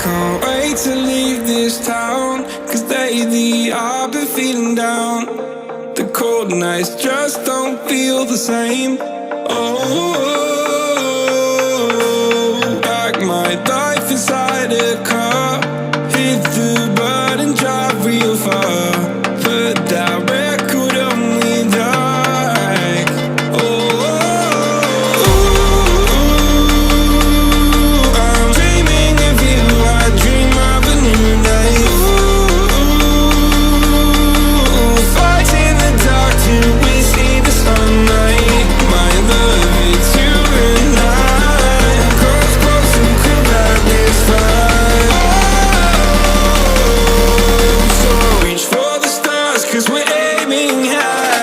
can't wait to leave this town, 'cause lately I've been feeling down. The cold nights just don't feel the same. Oh, like my life inside a car, hit the button, drive real far, put that record on me like, oh, I'm dreaming of you, I dream of a new day. Fight in the dark till we see the sunlight. My love, it's you and I. Close, close, who could have this fight? So reach for the stars, 'cause we're aiming high.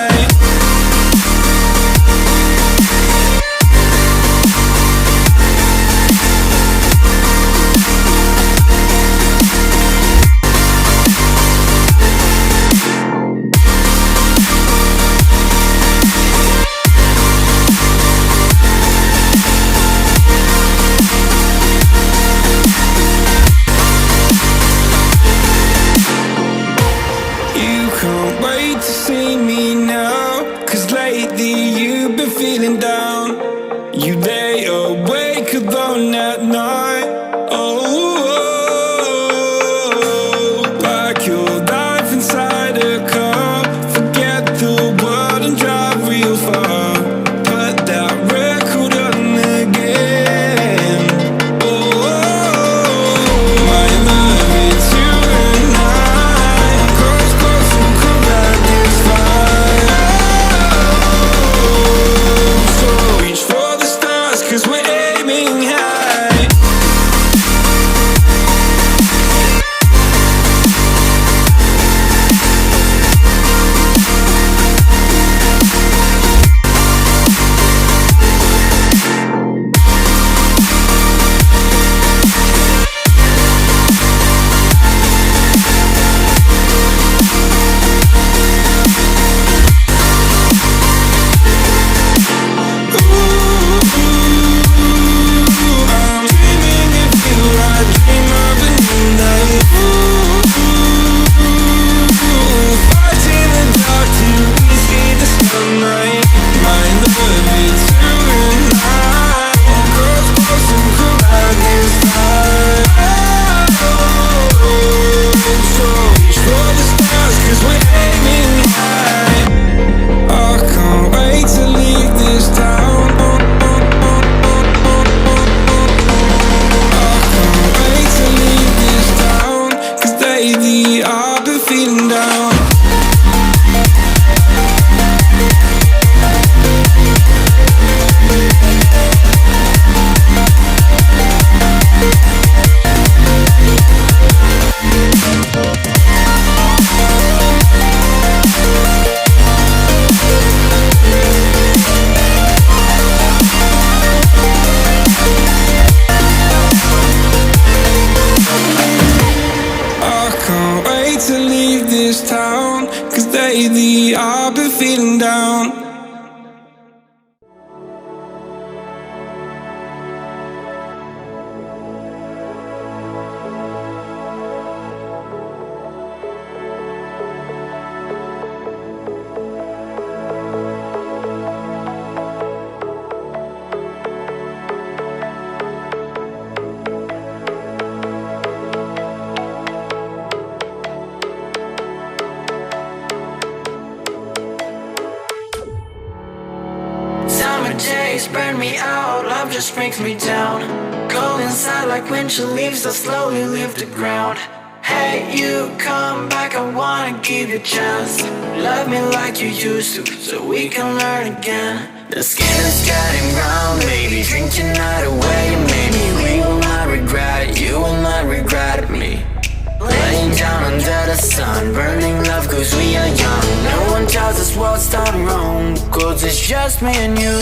You can't wait to see me now, 'cause lately you've been feeling down. You lay awake alone at night. Oh, like your life inside a car. Forget the world and drive real far. Put that record on again. Oh, my love, it's you and I. Close, close, who could have this fight? So reach for the stars, 'cause we're aiming high. I'm dreaming of you, I dream of a new night. Fight in the dark till we see the sunlight. My love, it's you and I. Close, close, who could have this fight? So reach for the stars, 'cause we're aiming high. I can't wait to leave this town. I can't wait to leave this town, 'cause lately I've been feeling down. I can't wait to leave this town, 'cause lately I've been feeling down. Summer days burn me out, love just brings me down. Cold inside like winter leaves that slowly leave the ground. Hey, you come back, I wanna give you a chance. Love me like you used to, so we can learn again. The skin is getting brown, baby, drink your night away. Maybe we will not regret it, you will not regret me. Laying down under the sun, burning love 'cause we are young. No one tells us what's done wrong, 'cause it's just me and you.